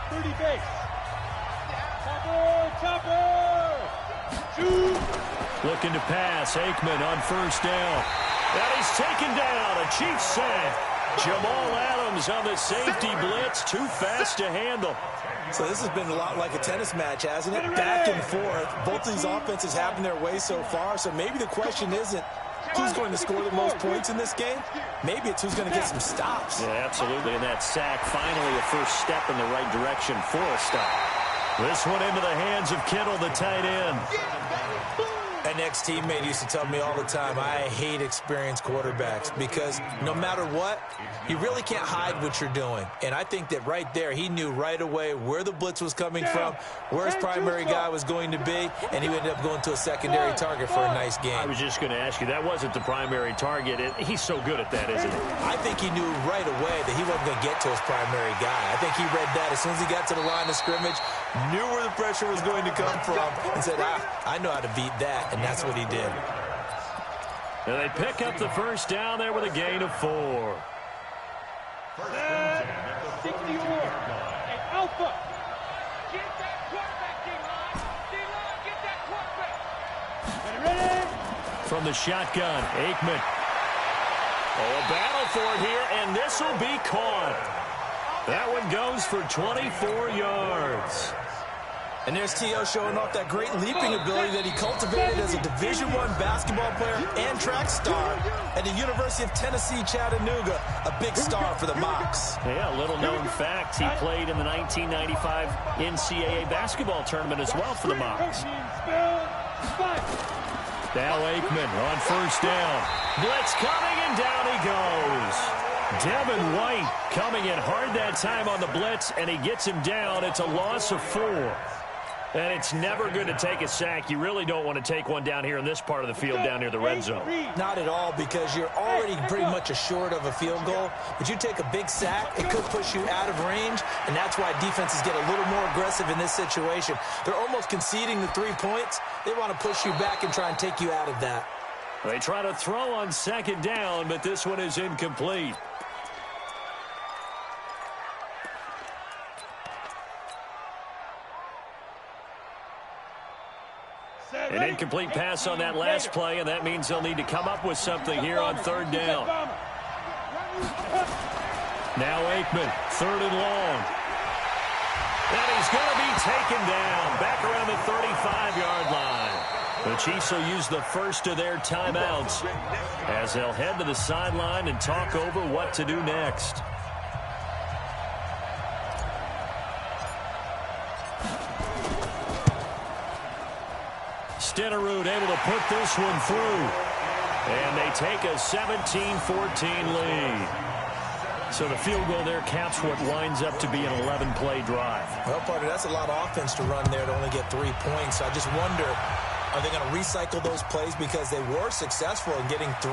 30 base. Chopper. Shoot. Looking to pass. Aikman on 1st down. And he's taken down. A Chiefs sack. Jamal Adams on the safety blitz. Too fast to handle. So this has been a lot like a tennis match, hasn't it? Back and forth. Both these offenses having their way so far. So maybe the question isn't who's going to score the most points in this game. Maybe it's who's going to get some stops. Yeah, absolutely. And that sack, finally a first step in the right direction for a stop. This one into the hands of Kittle, the tight end. An ex-teammate used to tell me all the time, I hate experienced quarterbacks because no matter what, you really can't hide what you're doing. And I think that right there, he knew right away where the blitz was coming from, where his primary guy was going to be, and he ended up going to a secondary target for a nice game. I was just going to ask you, that wasn't the primary target. He's so good at that, isn't he? I think he knew right away that he wasn't going to get to his primary guy. I think he read that as soon as he got to the line of scrimmage, knew where the pressure was going to come from, and said, I know how to beat that. And that's what he did. And they pick up the 1st down there with a gain of 4. 64. And Alpha. Get that quarterback, D-line. D-line, get that quarterback. Ready? From the shotgun, Aikman. Oh, a battle for it here, and this will be caught. That one goes for 24 yards. And there's T.O. showing off that great leaping ability that he cultivated as a Division I basketball player and track star at the University of Tennessee, Chattanooga, a big star for the Mocs. Yeah, a little-known fact, he played in the 1995 NCAA basketball tournament as well for the Mocs. Now Aikman on 1st down. Blitz coming, and down he goes. Devin White coming in hard that time on the blitz, and he gets him down. It's a loss of 4. And it's never good to take a sack. You really don't want to take one down here in this part of the field, down near the red zone. Not at all, because you're already pretty much assured of a field goal. But you take a big sack, it could push you out of range, and that's why defenses get a little more aggressive in this situation. They're almost conceding the 3 points. They want to push you back and try and take you out of that. They try to throw on 2nd down, but this one is incomplete. An incomplete pass on that last play, and that means they'll need to come up with something here on 3rd down. Now Aikman, 3rd and long. And he's going to be taken down back around the 35-yard line. The Chiefs will use the first of their timeouts as they'll head to the sideline and talk over what to do next. Stenerud able to put this one through. And they take a 17-14 lead. So the field goal there caps what winds up to be an 11-play drive. Well, partner, that's a lot of offense to run there to only get 3 points. So I just wonder, are they going to recycle those plays because they were successful in getting 3?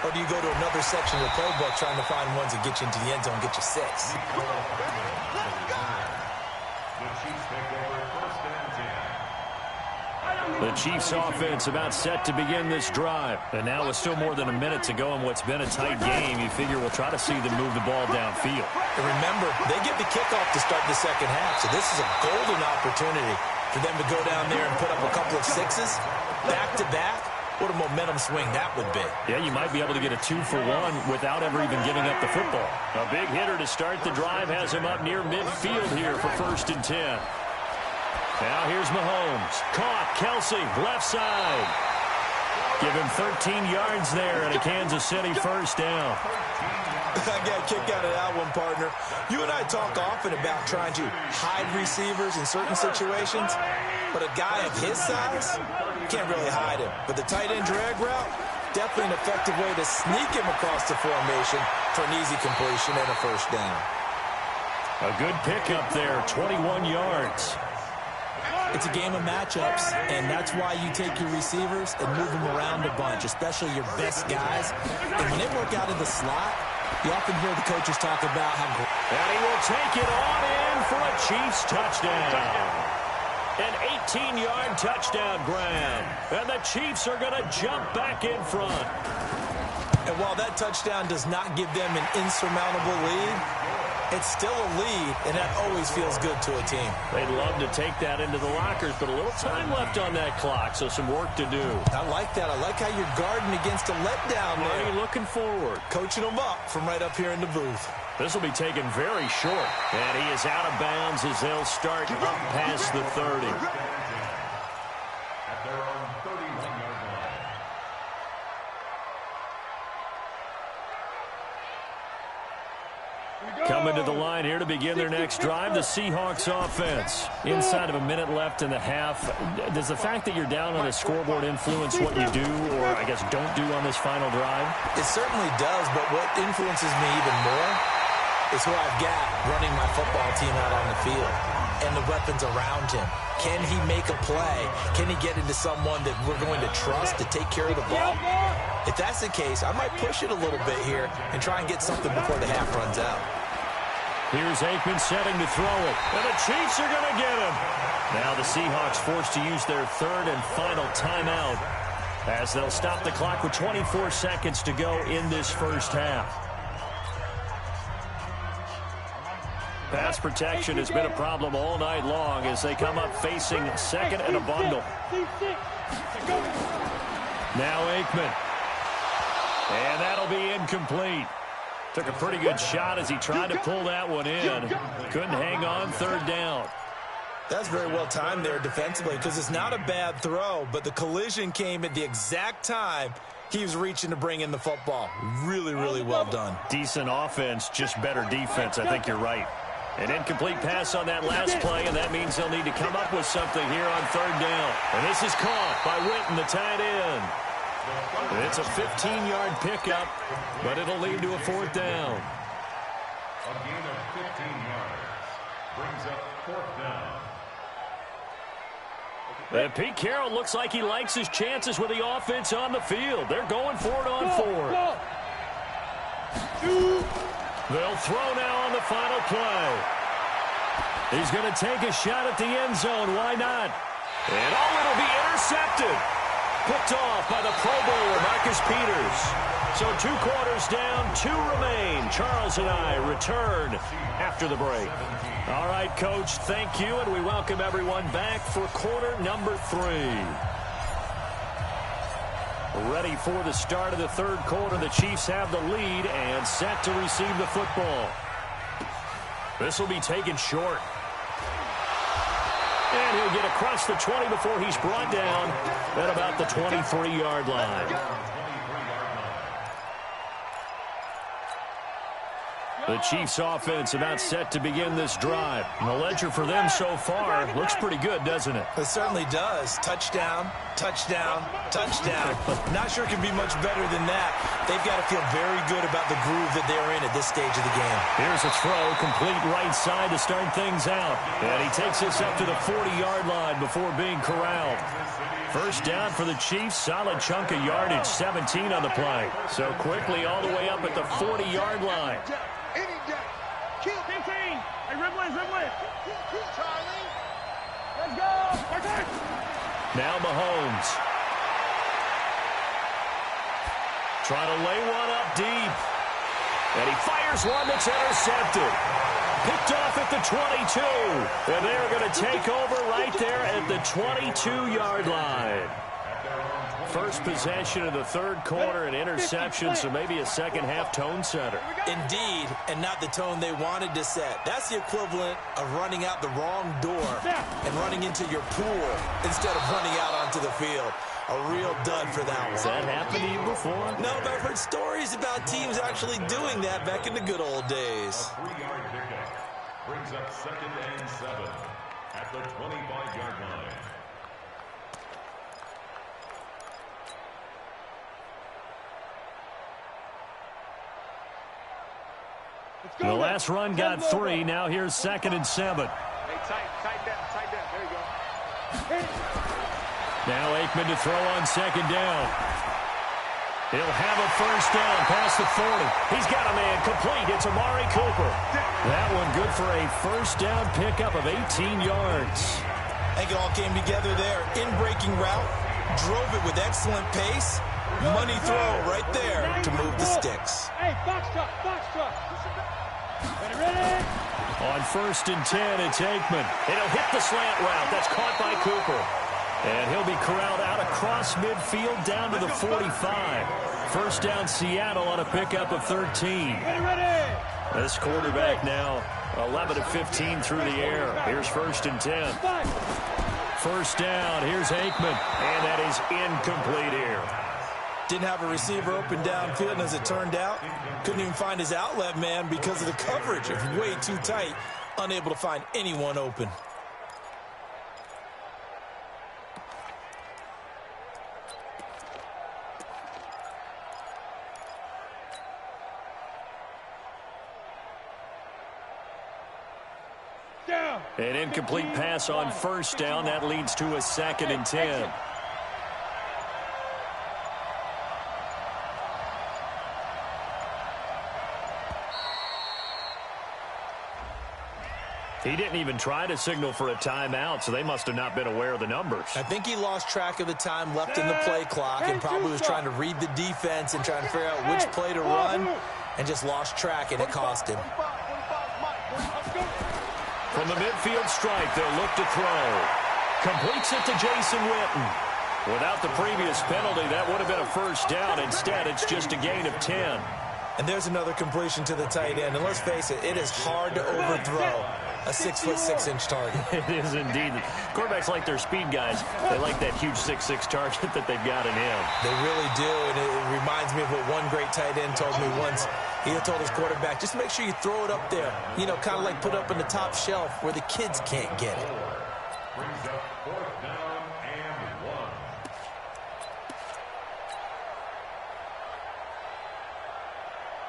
Or do you go to another section of the playbook trying to find ones that get you into the end zone and get you 6? The Chiefs offense about set to begin this drive. And now with still more than a minute to go in what's been a tight game, you figure we'll try to see them move the ball downfield. And remember, they get the kickoff to start the second half, so this is a golden opportunity for them to go down there and put up a couple of 6s back-to-back. What a momentum swing that would be. Yeah, you might be able to get a 2-for-1 without ever even giving up the football. A big hitter to start the drive has him up near midfield here for 1st and 10. Now here's Mahomes. Caught. Kelsey, left side. Give him 13 yards there and a Kansas City first down. I got a kick out of that one, partner. You and I talk often about trying to hide receivers in certain situations, but a guy of his size, can't really hide him. But the tight end drag route, definitely an effective way to sneak him across the formation for an easy completion and a first down. A good pickup there, 21 yards. It's a game of matchups, and that's why you take your receivers and move them around a bunch, especially your best guys. And when they work out of the slot, you often hear the coaches talk about how... And he will take it on in for a Chiefs touchdown. An 18-yard touchdown grab. And the Chiefs are going to jump back in front. And while that touchdown does not give them an insurmountable lead, it's still a lead, and that always feels good to a team. They'd love to take that into the lockers, but a little time left on that clock, so some work to do. I like that. I like how you're guarding against a letdown there. Marty looking forward. Coaching them up from right up here in the booth. This will be taken very short, and he is out of bounds as they'll start up past the 30. At their own 31-yard line. Coming to the line here to begin their next drive, the Seahawks offense. Inside of a minute left in the half, does the fact that you're down on the scoreboard influence what you do, or I guess don't do on this final drive? It certainly does, but what influences me even more is who I've got running my football team out on the field and the weapons around him. Can he make a play? Can he get into someone that we're going to trust to take care of the ball? If that's the case, I might push it a little bit here and try and get something before the half runs out. Here's Aikman setting to throw it, and the Chiefs are going to get him. Now the Seahawks forced to use their 3rd and final timeout as they'll stop the clock with 24 seconds to go in this first half. Pass protection has been a problem all night long as they come up facing 2nd and a bundle. Now Aikman. And that'll be incomplete. Took a pretty good shot as he tried to pull that one in. Couldn't hang on 3rd down. That's very well timed there defensively because it's not a bad throw, but the collision came at the exact time he was reaching to bring in the football. Really, really well done. Decent offense, just better defense. I think you're right. An incomplete pass on that last play, and that means they'll need to come up with something here on 3rd down. And this is caught by Witten, the tight end. It's a 15-yard pickup, but it'll lead to a 4th down. A gain of 15 yards brings up 4th down. And Pete Carroll looks like he likes his chances with the offense on the field. They're going for it on 4th. They'll throw now on the final play. He's going to take a shot at the end zone. Why not? And it'll be intercepted. Picked off by the Pro Bowler, Marcus Peters. So 2 quarters down, 2 remain. Charles and I return after the break. All right, Coach, thank you, and we welcome everyone back for quarter number 3. Ready for the start of the 3rd quarter. The Chiefs have the lead and set to receive the football. This will be taken short. And he'll get across the 20 before he's brought down at about the 23-yard line. The Chiefs offense about set to begin this drive. And the ledger for them so far looks pretty good, doesn't it? It certainly does. Touchdown, touchdown, touchdown. Not sure it can be much better than that. They've got to feel very good about the groove that they're in at this stage of the game. Here's a throw, complete right side to start things out. And he takes us up to the 40-yard line before being corralled. First down for the Chiefs, solid chunk of yardage, 17 on the play. So quickly all the way up at the 40-yard line. Kill 15. Hey, Ridley. Charlie. Let's go. Now Mahomes. Trying to lay one up deep. And he fires one that's intercepted. Picked off at the 22. And they're going to take over right there at the 22-yard line. First possession of the third quarter, an interception, so maybe a second-half tone setter. Indeed, and not the tone they wanted to set. That's the equivalent of running out the wrong door and running into your pool instead of running out onto the field. A real dud for that one. Has that happened to you before? No, but I've heard stories about teams actually doing that back in the good old days. A 3-yard pickup brings up 2nd and 7 at the 25-yard line. The last run got 3. Now here's 2nd and 7. Hey, tight down. There you go. Now Aikman to throw on 2nd down. He'll have a first down past the 40. He's got a man complete. It's Amari Cooper. That one good for a first down pickup of 18 yards. I think it all came together there. In-breaking route, drove it with excellent pace. Money throw right there to move the sticks. Hey, box truck. Ready? On 1st and 10, it's Aikman. And he'll hit the slant route. That's caught by Cooper. And he'll be corralled out across midfield down to the 45. First down Seattle on a pickup of 13. Ready. This quarterback now 11 of 15 through the air. Here's 1st and 10. First down. Here's Aikman. And that is incomplete here. Didn't have a receiver open downfield, and as it turned out, couldn't even find his outlet man because of the coverage. It was way too tight, unable to find anyone open. Down. An incomplete pass on first down. That leads to a 2nd and 10. He didn't even try to signal for a timeout, so they must have not been aware of the numbers. I think he lost track of the time left in the play clock and probably was trying to read the defense and trying to figure out which play to run and just lost track, and it cost him. From the midfield stripe, they'll look to throw. Completes it to Jason Witten. Without the previous penalty, that would have been a first down. Instead, it's just a gain of 10. And there's another completion to the tight end. And let's face it, it is hard to overthrow a 6'6" target. It is indeed. Quarterbacks like their speed guys. They like that huge 6'6" target that they've got in him. They really do, and it reminds me of what one great tight end told me once. He had told his quarterback, just make sure you throw it up there. You know, kind of like put up in the top shelf where the kids can't get it. Brings up 4th down and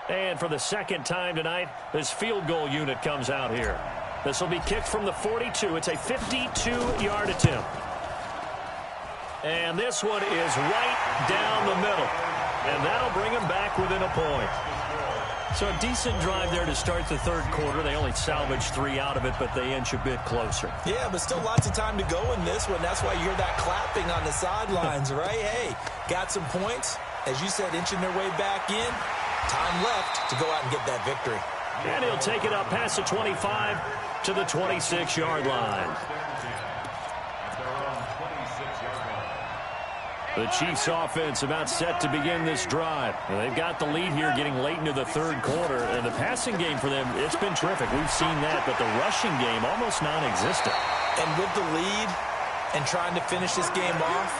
1. And for the second time tonight, this field goal unit comes out here. This will be kicked from the 42. It's a 52-yard attempt. And this one is right down the middle. And that'll bring them back within a point. So a decent drive there to start the third quarter. They only salvaged 3 out of it, but they inch a bit closer. Yeah, but still lots of time to go in this one. That's why you hear that clapping on the sidelines, right? Hey, got some points. As you said, inching their way back in. Time left to go out and get that victory. And he'll take it up past the 25 to the 26-yard line. The Chiefs offense about set to begin this drive. And they've got the lead here getting late into the third quarter. And the passing game for them, it's been terrific. We've seen that, but the rushing game almost non-existent. And with the lead and trying to finish this game off,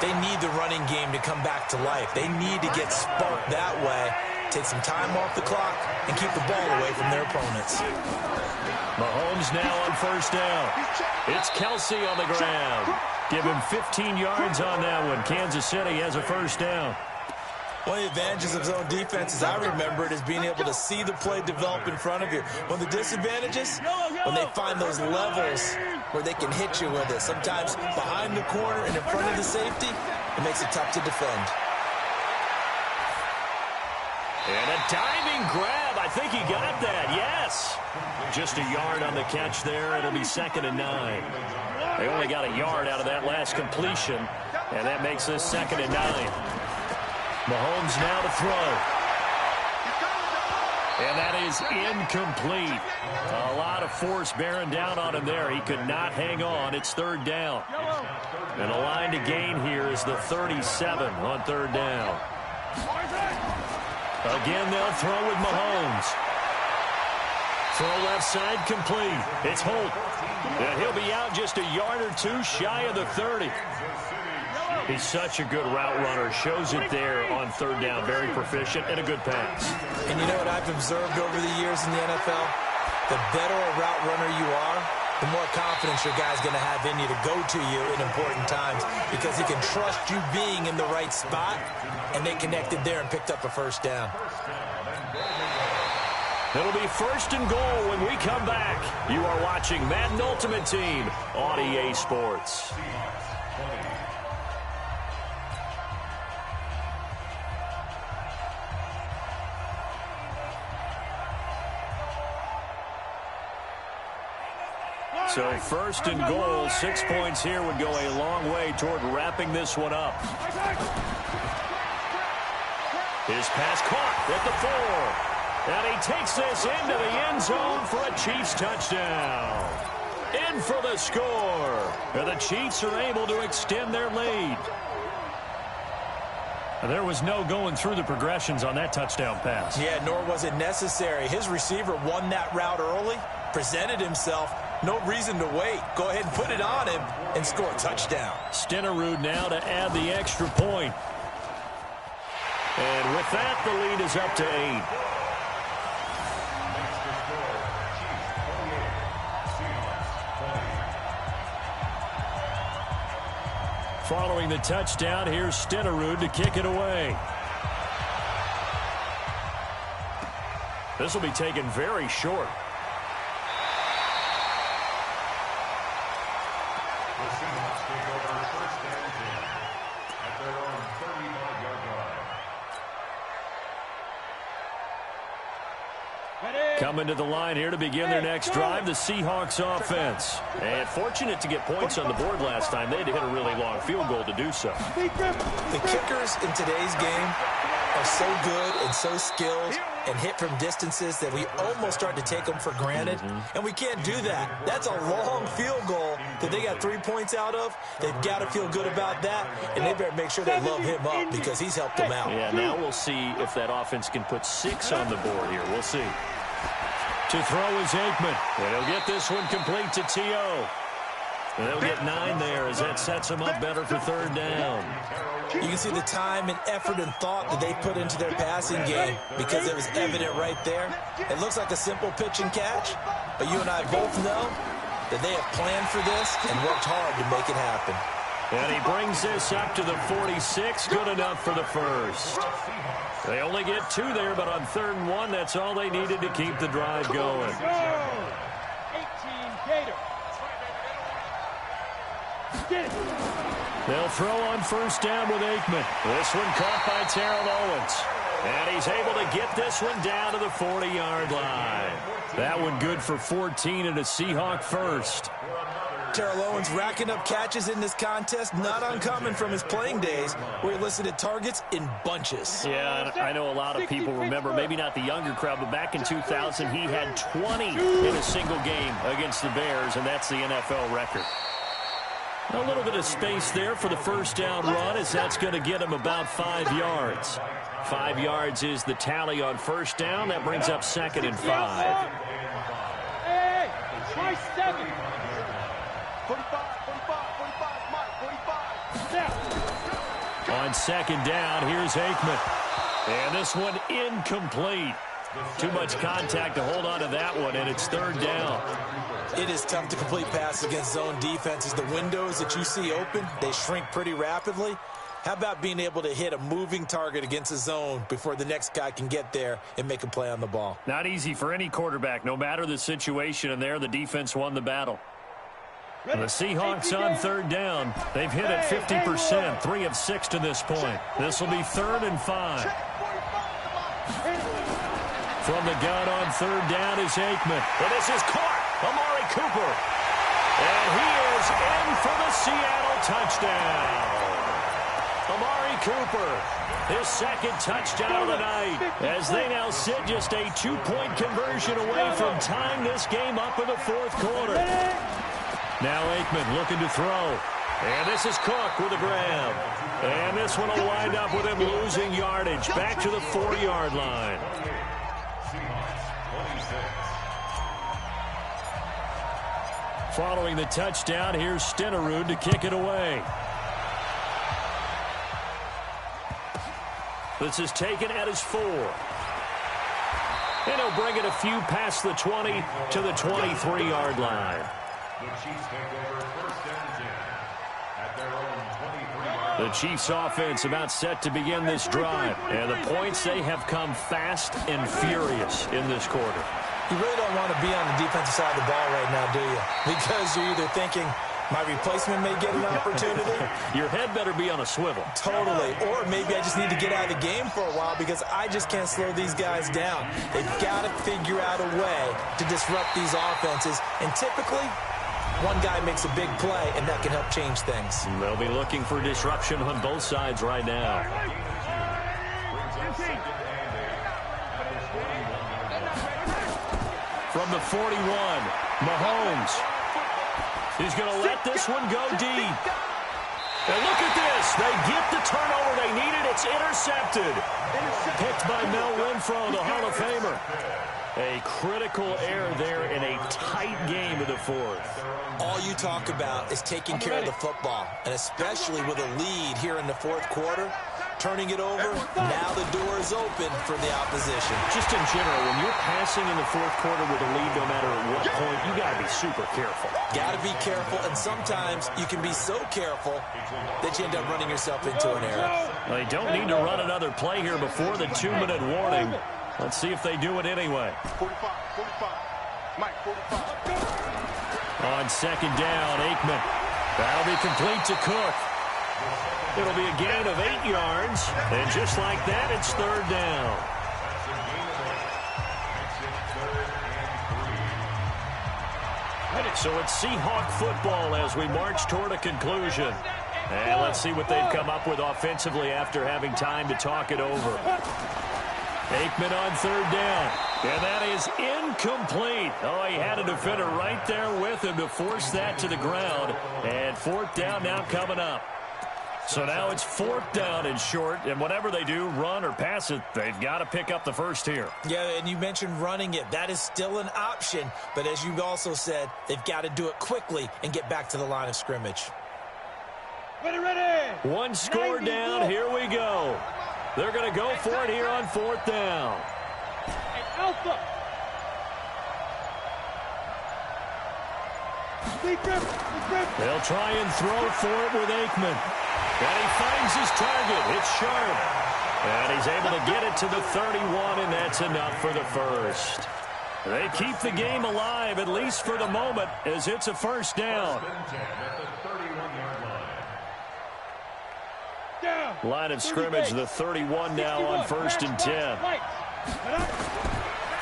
they need the running game to come back to life. They need to get sparked that way, take some time off the clock, and keep the ball away from their opponents. Mahomes now on first down. It's Kelsey on the ground. Give him 15 yards on that one. Kansas City has a first down. One of the advantages of zone defense, as I remember it, is being able to see the play develop in front of you. One of the disadvantages, when they find those levels where they can hit you with it. Sometimes behind the corner and in front of the safety, it makes it tough to defend. And a diving grab. I think he got that. Yes. Just a yard on the catch there. It'll be 2nd and 9. They only got a yard out of that last completion, and that makes this 2nd and 9. Mahomes now to throw. And that is incomplete. A lot of force bearing down on him there. He could not hang on. It's 3rd down. And the line to gain here is the 37 on 3rd down. Again, they'll throw with Mahomes. Throw left side complete. It's Holt. And he'll be out just a yard or two shy of the 30. He's such a good route runner. Shows it there on 3rd down. Very proficient and a good pass. And you know what I've observed over the years in the NFL? The better a route runner you are, the more confidence your guy's going to have in you to go to you in important times, because he can trust you being in the right spot, and they connected there and picked up a first down. It'll be 1st and goal when we come back. You are watching Madden Ultimate Team on EA Sports. So 1st and goal, 6 points here would go a long way toward wrapping this one up. His pass caught at the 4. And he takes this into the end zone for a Chiefs touchdown. In for the score. And the Chiefs are able to extend their lead. There was no going through the progressions on that touchdown pass. Yeah, nor was it necessary. His receiver won that route early, presented himself. No reason to wait. Go ahead and put it on him and score a touchdown. Stenerud now to add the extra point. And with that, the lead is up to 8. Following the touchdown, here's Stenerud to kick it away. This will be taken very short. The Seahawks take over 1st and 10 at their own 35-yard line. Coming to the line here to begin their next drive, the Seahawks offense. And fortunate to get points on the board last time. They had to hit a really long field goal to do so. The kickers in today's game are so good and so skilled and hit from distances that we almost start to take them for granted. And we can't do that. That's a long field goal that they got 3 points out of. They've got to feel good about that, and they better make sure they love him up because he's helped them out. Yeah, now we'll see if that offense can put 6 on the board here. We'll see. To throw is Aikman. And he'll get this one complete to T.O. And they'll get 9 there as that sets them up better for 3rd down. You can see the time and effort and thought that they put into their passing game because it was evident right there. It looks like a simple pitch and catch, but you and I both know that they have planned for this and worked hard to make it happen. And he brings this up to the 46. Good enough for the first. They only get 2 there, but on 3rd and 1, that's all they needed to keep the drive going. 18 Gator. They'll throw on 1st down with Aikman. This one caught by Terrell Owens. And he's able to get this one down to the 40-yard line. That one good for 14 and a Seahawk first. Terrell Owens racking up catches in this contest, not uncommon from his playing days, where he listed at targets in bunches. Yeah, I know a lot of people remember, maybe not the younger crowd, but back in 2000, he had 20 in a single game against the Bears, and that's the NFL record. A little bit of space there for the 1st down run, as that's going to get him about 5 yards. 5 yards is the tally on 1st down. That brings up 2nd and 5. Hey, try 7. 45, 45, Mike, 45. On second down, here's Aikman. And this one incomplete. Too much contact to hold on to that one, and it's third down. It is tough to complete passes against zone defenses. The windows that you see open, they shrink pretty rapidly. How about being able to hit a moving target against a zone before the next guy can get there and make a play on the ball? Not easy for any quarterback, no matter the situation, and there the defense won the battle. And the Seahawks on third down. They've hit it 50%, 3 of 6 to this point. This will be 3rd and 5. From the gun on third down is Aikman. And this is caught. Amari Cooper. And he is in for the Seattle touchdown. Amari Cooper, his second touchdown of the night, as they now sit just a 2-point conversion away from tying this game up in the fourth quarter. Now Aikman looking to throw. And this is Cook with a grab. And this one will wind up with him losing yardage back to the 4-yard line. Following the touchdown, here's Stenerud to kick it away. This is taken at his 4. And he'll bring it a few past the 20 to the 23-yard line. The Chiefs take over 1st and 10 at their own 23-yard line. The Chiefs offense about set to begin this drive. And the points, they have come fast and furious in this quarter. You really don't want to be on the defensive side of the ball right now, do you? Because you're either thinking, my replacement may get an opportunity. Your head better be on a swivel. Totally. Or maybe I just need to get out of the game for a while because I just can't slow these guys down. They've got to figure out a way to disrupt these offenses. And typically, one guy makes a big play, and that can help change things. They'll be looking for disruption on both sides right now. From the 41, Mahomes. He's going to let this one go deep. And look at this. They get the turnover they needed. It's intercepted. Picked by Mel Renfro, the Hall of Famer. A critical error there in a tight game of the fourth. All you talk about is taking care of the football, and especially with a lead here in the fourth quarter, turning it over, now the door is open for the opposition. Just in general, when you're passing in the fourth quarter with a lead, no matter at what point, you got to be super careful. Got to be careful, and sometimes you can be so careful that you end up running yourself into an error. Well, they don't need to run another play here before the 2-minute warning. Let's see if they do it anyway. 45, Mike, 45. On second down, Aikman. That'll be complete to Cook. It'll be a gain of 8 yards, and just like that, it's third down. So it's Seahawk football as we march toward a conclusion. And let's see what they've come up with offensively after having time to talk it over. Aikman on third down. And that is incomplete. Oh, he had a defender right there with him to force that to the ground. And fourth down now coming up. So now it's fourth down and short, and whatever they do, run or pass it, they've got to pick up the first here. Yeah, and you mentioned running it. That is still an option, but as you also said, they've got to do it quickly and get back to the line of scrimmage. Ready. One score down, here we go. They're going to go for it here on fourth down. Alpha. They'll try and throw for it with Aikman. And he finds his target. It's Sharp. And he's able to get it to the 31, and that's enough for the first. They keep the game alive, at least for the moment, as it's a first down. Line of scrimmage, the 31 now on 1st and 10.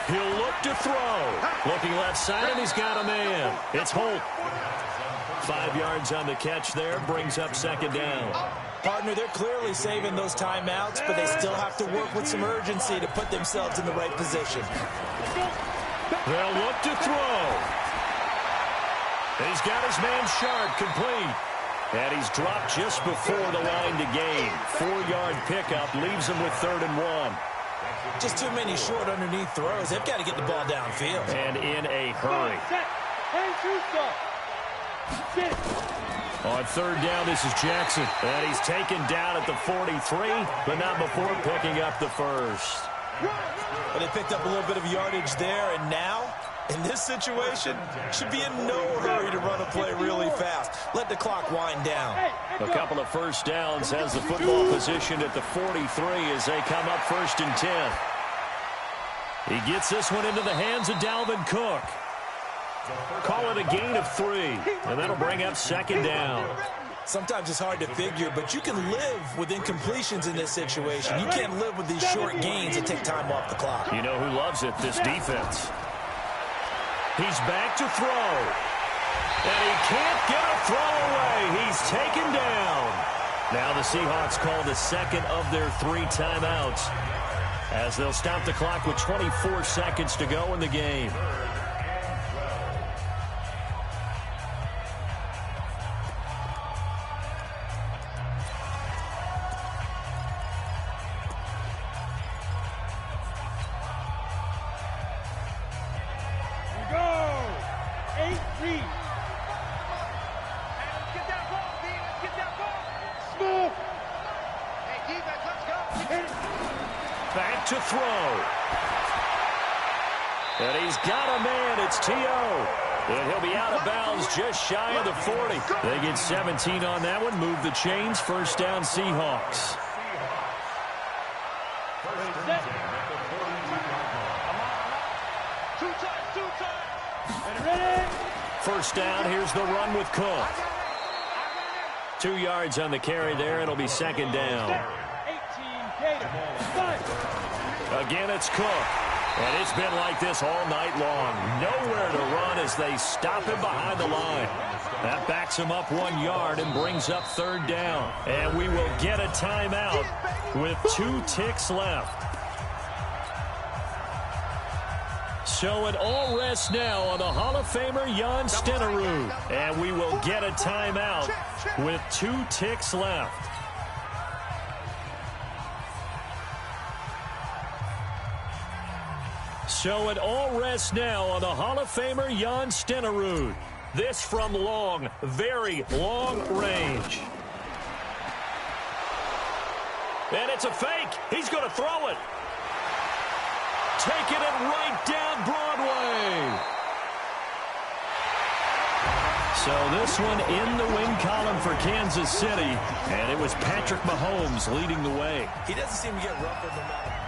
He'll look to throw. Looking left side, and he's got a man. It's Holt. 5 yards on the catch there, brings up second down. Partner, they're clearly saving those timeouts, but they still have to work with some urgency to put themselves in the right position. They'll look to throw. He's got his man Sharp complete. And he's dropped just before the line to gain. 4-yard pickup leaves him with 3rd and 1. Just too many short underneath throws. They've got to get the ball downfield. And in a hurry. On third down, this is Jackson. And he's taken down at the 43, but not before picking up the first. But they picked up a little bit of yardage there, and now, in this situation, should be in no hurry to run a play really fast. Let the clock wind down. A couple of first downs has the football position at the 43 as they come up 1st and 10. He gets this one into the hands of Dalvin Cook. Call it a gain of 3, and that'll bring up 2nd down. Sometimes it's hard to figure, but you can live with incompletions in this situation. You can't live with these short gains that take time off the clock. You know who loves it? This defense. He's back to throw. And he can't get a throw away. He's taken down. Now the Seahawks call the second of their 3 timeouts as they'll stop the clock with 24 seconds to go in the game. Back to throw. And he's got a man. It's T.O. And he'll be out of bounds just shy of the 40. They get 17 on that one. Move the chains. First down, Seahawks. First down. Here's the run with Cook. 2 yards on the carry there. It'll be 2nd down. Again, it's Cook. And it's been like this all night long. Nowhere to run as they stop him behind the line. That backs him up 1 yard and brings up 3rd down. And we will get a timeout with 2 ticks left. So it all rests now on the Hall of Famer Jan Stenerud. And we will get a timeout with 2 ticks left. So it all rests now on the Hall of Famer Jan Stenerud. This from long, very long range. And it's a fake. He's going to throw it. Taking it right down Broadway. So this one in the win column for Kansas City. And it was Patrick Mahomes leading the way. He doesn't seem to get rougher than that.